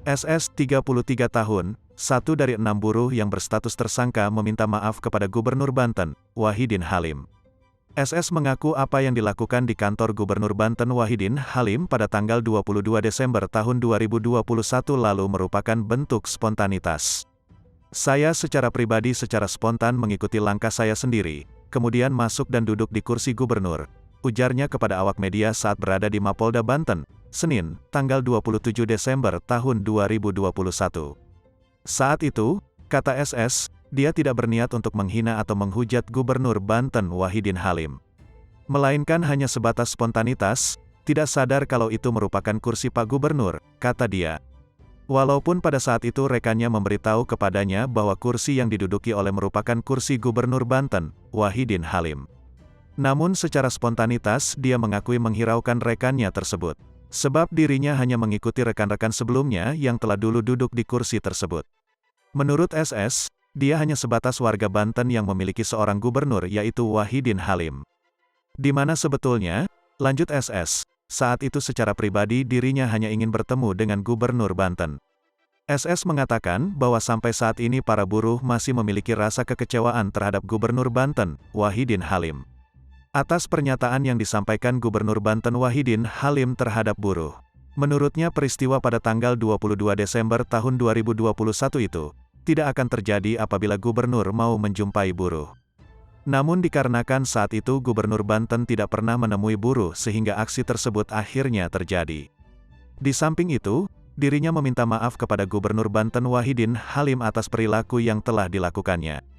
SS 33 tahun, satu dari 6 buruh yang berstatus tersangka meminta maaf kepada Gubernur Banten, Wahidin Halim. SS mengaku apa yang dilakukan di kantor Gubernur Banten Wahidin Halim pada tanggal 22 Desember tahun 2021 lalu merupakan bentuk spontanitas. Saya secara pribadi secara spontan mengikuti langkah saya sendiri, kemudian masuk dan duduk di kursi gubernur, ujarnya kepada awak media saat berada di Mapolda Banten, Senin, tanggal 27 Desember tahun 2021. Saat itu, kata SS, dia tidak berniat untuk menghina atau menghujat Gubernur Banten Wahidin Halim. Melainkan hanya sebatas spontanitas, tidak sadar kalau itu merupakan kursi Pak Gubernur, kata dia. Walaupun pada saat itu rekannya memberitahu kepadanya bahwa kursi yang diduduki oleh merupakan kursi Gubernur Banten, Wahidin Halim. Namun secara spontanitas dia mengakui menghiraukan rekannya tersebut. Sebab dirinya hanya mengikuti rekan-rekan sebelumnya yang telah dulu duduk di kursi tersebut. Menurut SS, dia hanya sebatas warga Banten yang memiliki seorang gubernur yaitu Wahidin Halim. Di mana sebetulnya, lanjut SS, saat itu secara pribadi dirinya hanya ingin bertemu dengan Gubernur Banten. SS mengatakan bahwa sampai saat ini para buruh masih memiliki rasa kekecewaan terhadap Gubernur Banten, Wahidin Halim. Atas pernyataan yang disampaikan Gubernur Banten Wahidin Halim terhadap buruh. Menurutnya peristiwa pada tanggal 22 Desember tahun 2021 itu tidak akan terjadi apabila gubernur mau menjumpai buruh. Namun dikarenakan saat itu Gubernur Banten tidak pernah menemui buruh sehingga aksi tersebut akhirnya terjadi. Di samping itu, dirinya meminta maaf kepada Gubernur Banten Wahidin Halim atas perilaku yang telah dilakukannya.